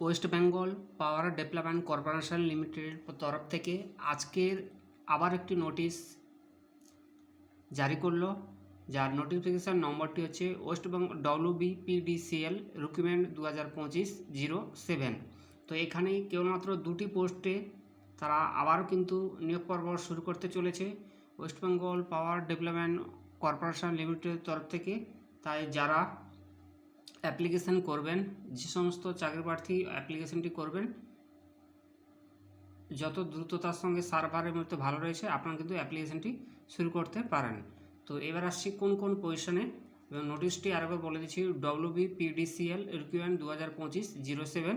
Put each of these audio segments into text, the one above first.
West Bengal Power Development corporation লিমিটেডের তরফ থেকে আজকের আবার একটি নোটিশ জারি করলো, যার নোটিফিকেশান নম্বরটি হচ্ছে ওয়েস্ট বেঙ্গল WBPDCL রিক্রুটমেন্ট 2025-07। তো এখানে কেবলমাত্র দুটি পোস্টে তারা আবারও কিন্তু নিয়োগ পর্ব শুরু করতে চলেছে West Bengal Power Development corporation লিমিটেডের তরফ থেকে। তাই যারা অ্যাপ্লিকেশান করবেন, যে সমস্ত চাকরি প্রার্থী অ্যাপ্লিকেশানটি করবেন, যত দ্রুততার সঙ্গে সার্ভারের মধ্যে ভালো রয়েছে আপনারা কিন্তু অ্যাপ্লিকেশানটি শুরু করতে পারেন। তো এবার আসছি কোন কোন পজিশনে, এবং নোটিশটি আরেকবার বলে দিচ্ছি। WBPDCL recruitment 2025-07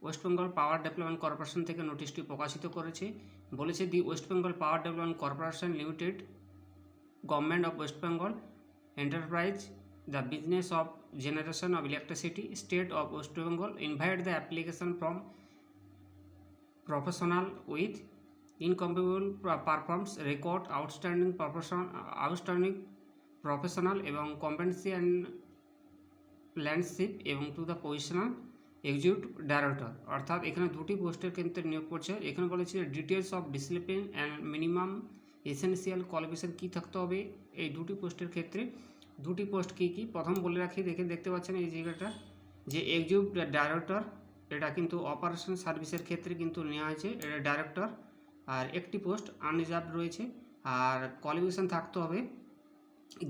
West Bengal Power Development Corporation থেকে নোটিশটি প্রকাশিত করেছে। বলেছে, the West Bengal Power Development Corporation Limited, government of West Bengal enterprise, the business of generation of electricity, state of West Bengal, invite the application from professional with incomparable performance record, outstanding professional এবং competency and leadership এবং to the positional executive director. অর্থাৎ এখানে দুটি পোস্টের ক্ষেত্রে নিয়োগ করছে। এখানে বলেছে details of discipline and minimum essential qualification কী থাকতে হবে এই দুটি পোস্টের ক্ষেত্রে। দুটি পোস্ট কী কী প্রথম বলে রাখি, দেখতে পাচ্ছেন এই জায়গাটা যে এক্সিকিউটিভ ডাইরেক্টর, এটা কিন্তু অপারেশন সার্ভিসের ক্ষেত্রে কিন্তু নেওয়া হয়েছে, এটা ডাইরেক্টর। আর একটি পোস্ট আনরিজার্ভ রয়েছে। আর কোয়ালিফিকেশান থাকতে হবে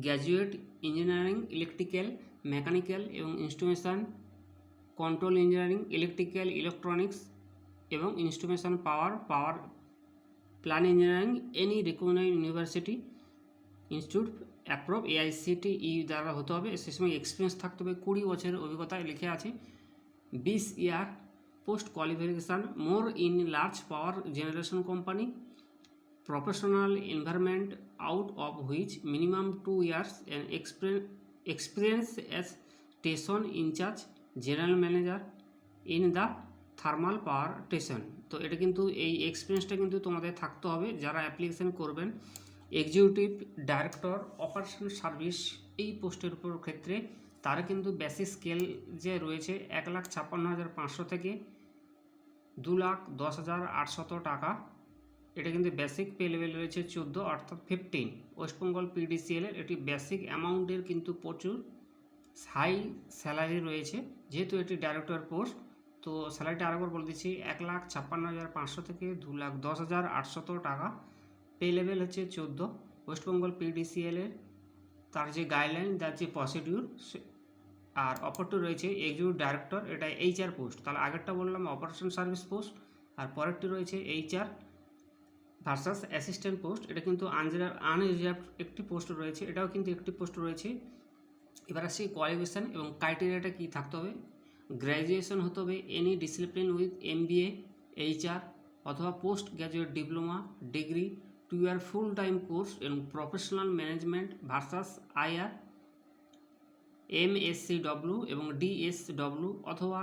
গ্র্যাজুয়েট ইঞ্জিনিয়ারিং ইলেকট্রিক্যাল মেকানিক্যাল এবং instrumentation control engineering electrical electronics এবং instrumentation power plant engineering any recognised university institute approve AICTE দ্বারা হতে হবে। সে সময় এক্সপিরিয়েন্স থাকতে হবে 20 বছরের অভিজ্ঞতায় লিখে আছে। 20 year post qualification more in large power generation company, professional environment out of which minimum 2 years and experience as station in charge general manager in the thermal power station। তো এটা কিন্তু এই এক্সপিরিয়েন্সটা কিন্তু তোমাদের থাকতে হবে যারা অ্যাপ্লিকেশান করবেন। এক্সিকিউটিভ ডাইরেক্টর অপারেশন সার্ভিস এই পোস্টের উপর ক্ষেত্রে তারা কিন্তু বেসিক স্কেল যে রয়েছে 1,56,500 থেকে 2,10,800 টাকা। এটা কিন্তু বেসিক পে লেভেল রয়েছে 14 অর্থাৎ 15। ওয়েস্ট বেঙ্গল PDCL এর এটি বেসিক অ্যামাউন্টের কিন্তু প্রচুর হাই স্যালারি রয়েছে, যেহেতু এটি ডাইরেক্টর পোস্ট। তো স্যালারিটা আরেকবার বলে দিচ্ছি, 1,56,500 থেকে 2,10,800 টাকা। পে লেভেল হচ্ছে 14। ওয়েস্ট বেঙ্গল PDCL এর তার যে গাইডলাইন, তার যে প্রসিডিউর, আর অপরটি রয়েছে এক্সিকিউটিভ ডাইরেক্টর, এটা HR পোস্ট। তাহলে আগেরটা বললাম অপারেশন সার্ভিস পোস্ট, আর পরেরটি রয়েছে HR ভার্সাস অ্যাসিস্ট্যান্ট পোস্ট। এটা কিন্তু আনরিজার্ভ একটি পোস্ট রয়েছে, এটাও কিন্তু একটি পোস্ট রয়েছে। এবার আসছি কোয়ালিফিকেশান এবং ক্রাইটেরিয়াটা কী থাকতে হবে। গ্র্যাজুয়েশন হতে হবে any discipline with MBA HR অথবা পোস্ট গ্র্যাজুয়েট ডিপ্লোমা ডিগ্রি 2 ইয়ার ফুল টাইম কোর্স এবং professional management versus IR MSCW এবং DSW অথবা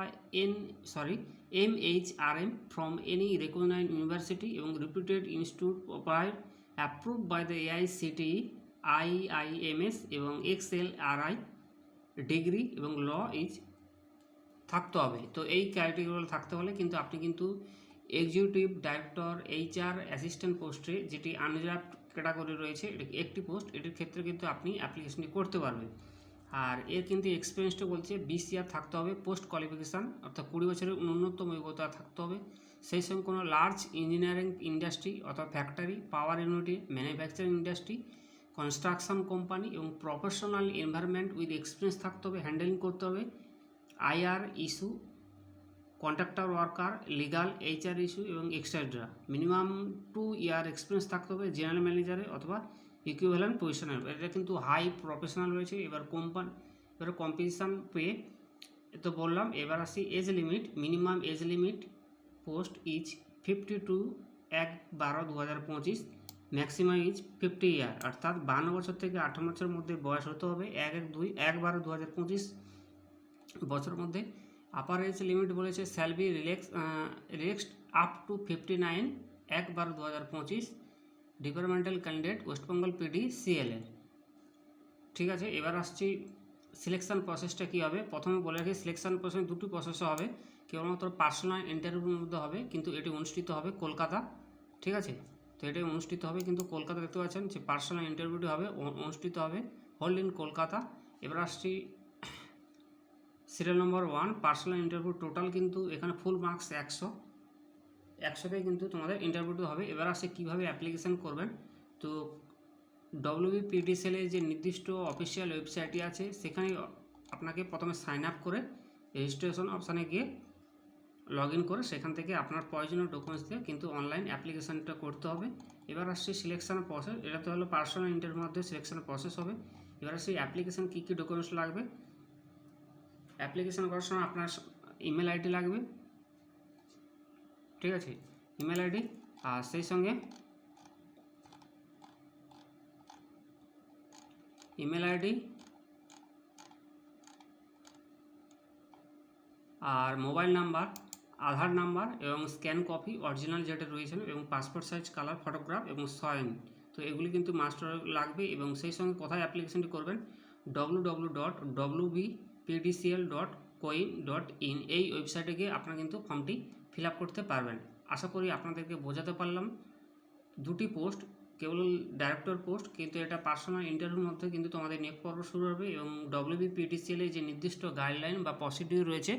MHRM from any recognized university এবং reputed institute approved by the AICTE IIMS এবং XLRI degree এবং law is থাকতে হবে। তো এই ক্রাইটেরিয়াগুলো থাকতে হলে কিন্তু আপনি কিন্তু এক্সিকিউটিভ ডাইরেক্টর HR অ্যাসিস্ট্যান্ট পোস্টে, যেটি আনরিজার্ভ ক্যাটাগরি রয়েছে, একটি পোস্ট, এটির ক্ষেত্রে কিন্তু আপনি অ্যাপ্লিকেশনটি করতে পারবেন। আর এর কিন্তু এক্সপিরিয়েন্সটা বলছে 20 ইয়ার থাকতে হবে পোস্ট কোয়ালিফিকেশান, অর্থাৎ 20 বছরের ন্যূনতম অভিজ্ঞতা থাকতে হবে। সেই সঙ্গে কোনো লার্জ ইঞ্জিনিয়ারিং ইন্ডাস্ট্রি অথবা factory, power unity, manufacturing industry, construction company এবং প্রফেশনাল এনভায়রনমেন্ট উইথ এক্সপিরিয়েন্স থাকতে হবে, হ্যান্ডেলিং করতে হবে IR issue, contractor worker, legal HR issue এবং এক্সট্রা। মিনিমাম 2 ইয়ার এক্সপিরিয়েন্স থাকতে হবে জেনারেল ম্যানেজারে অথবা ইকুইভ্যালেন্ট পজিশনের। এটা কিন্তু হাই প্রফেশনাল রয়েছে। এবার কম্পিটিশান পে তো বললাম। এবার আসি age limit. Minimum age limit post is 52 1/12/2025, maximum is 50 year, অর্থাৎ 52 বছর থেকে 58 বছরের মধ্যে বয়স হতে হবে 1/12/2025 বছরের মধ্যে। আপার এজ লিমিট বলেছে shall be relaxed up to 59 1/12/2025 departmental candidate West Bengal PDCL এর। ঠিক আছে, এবার আসছি সিলেকশান প্রসেসটা কী হবে, প্রথমে বলে রাখি সিলেকশান প্রসেস দুটি প্রসেসে হবে, কেবলমাত্র পার্সোনাল ইন্টারভিউর মধ্যে হবে, কিন্তু এটি অনুষ্ঠিত হবে কলকাতা, ঠিক আছে। তো এটাই অনুষ্ঠিত হবে কিন্তু কলকাতা, দেখতে পাচ্ছেন যে পার্সোনাল ইন্টারভিউটি হবে অনুষ্ঠিত হবে হোল্ড ইন কলকাতা। এবার আসছি serial number 1, personal interview total কিন্তু এখানে ফুল মার্কস 100তে কিন্তু তোমাদের ইন্টারভিউটি হবে। এবার আসে কীভাবে অ্যাপ্লিকেশান করবেন। তো WBPDCL যে নির্দিষ্ট অফিসিয়াল ওয়েবসাইটটি আছে সেখানে আপনাকে প্রথমে সাইন আপ করে রেজিস্ট্রেশন অপশানে গিয়ে লগ ইন করে সেখান থেকে আপনার প্রয়োজনীয় ডকুমেন্টস দিয়ে কিন্তু অনলাইন অ্যাপ্লিকেশানটা করতে হবে। এবার আসছে সিলেকশান প্রসেস, এটা তো হলো পার্সোনাল ইন্টারভিউর মধ্যে সিলেকশান প্রসেস হবে। এবার আসছে অ্যাপ্লিকেশান কী কী ডকুমেন্টস লাগবে। অ্যাপ্লিকেশান করার সময় আপনার ইমেল আইডি লাগবে, ঠিক আছে, ইমেল আইডি, আর সেই সঙ্গে ইমেল আইডি আর মোবাইল নাম্বার, আধার নাম্বার এবং স্ক্যান কপি অরিজিনাল যেটা রয়েছে এবং পাসপোর্ট সাইজ কালার ফটোগ্রাফ এবং সাইন, তো এগুলি কিন্তু মাস্টার লাগবে। এবং সেই সঙ্গে কোথায় অ্যাপ্লিকেশনটি করবেন, www.wbpdcl.coin.in এই ওয়েবসাইটে গিয়ে আপনারা কিন্তু ফর্মটি ফিল আপ করতে পারবেন। আশা করি আপনাদেরকে বোঝাতে পারলাম। দুটি পোস্ট, কেবল ডাইরেক্টর পোস্ট, কিন্তু এটা পার্সোনাল ইন্টারভিউর মধ্যে কিন্তু তোমাদের নিয়োগ পর্ব শুরু হবে এবং WBPDCL যে নির্দিষ্ট গাইডলাইন বা প্রসিডিউর রয়েছে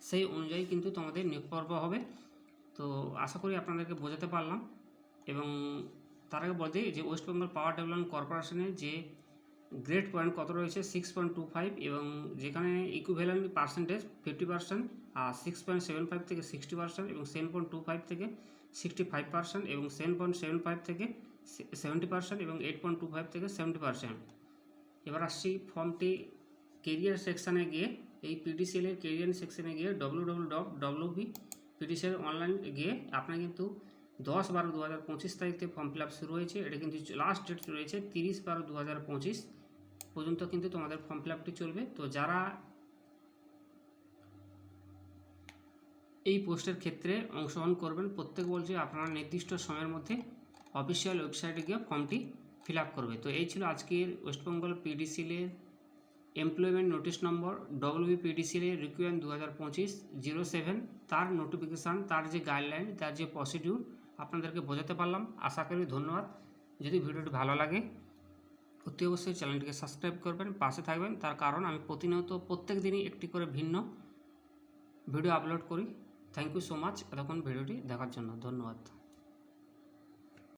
সেই অনুযায়ী কিন্তু তোমাদের নিয়োগ পর্ব হবে। তো আশা করি আপনাদেরকে বোঝাতে পারলাম। এবং তার আগে বলতে যে ওয়েস্ট বেঙ্গল পাওয়ার ডেভেলপমেন্ট কর্পোরেশনের যে গ্রেড পয়েন্ট কত রয়েছে 6.25, এবং যেখানে ইকুইভ্যালেন্ট পার্সেন্টেজ 50%, আর 6.75 থেকে 60%, এবং 7.25 থেকে 65%, এবং 7.75 থেকে 70%, এবং 8.25 থেকে 70%। এবার আসছি ফর্মটি কেরিয়ার সেকশানে গিয়ে, এই PDCL-এর কেরিয়ার সেকশানে গিয়ে www.WBPDCL অনলাইন গিয়ে আপনার কিন্তু 10/12/2025 তারিখ থেকে ফর্ম ফিল আপ শুরু হয়েছে। এটা কিন্তু লাস্ট ডেট রয়েছে 30/12/2025 পর্যন্ত কিন্তু তোমাদের ফর্ম ফিল আপটি চলবে। তো যারা এই পোস্টের ক্ষেত্রে অংশগ্রহণ করবেন প্রত্যেক বলছে আপনারা নির্দিষ্ট সময়ের মধ্যে অফিসিয়াল ওয়েবসাইটে গিয়ে ফর্মটি ফিল আপ করবে। তো এই ছিল আজকের ওয়েস্টবেঙ্গল PDCL-এর এমপ্লয়মেন্ট নোটিশ নম্বর WBPDCL রিকোয়ারমেন্ট 2025-07, তার নোটিফিকেশান, তার যে গাইডলাইন, তার যে প্রসিডিউর আপনাদেরকে বোঝাতে পারলাম। আশা করি ধন্যবাদ। যদি ভিডিওটি ভালো লাগে অতি অবশ্যই চ্যানেলটিকে সাবস্ক্রাইব করবেন, পাশে থাকবেন, তার কারণ আমি প্রতিনিয়ত প্রত্যেক দিনই একটি করে ভিন্ন ভিডিও আপলোড করি। থ্যাংক ইউ সো মাচ এতক্ষণ ভিডিওটি দেখার জন্য, ধন্যবাদ।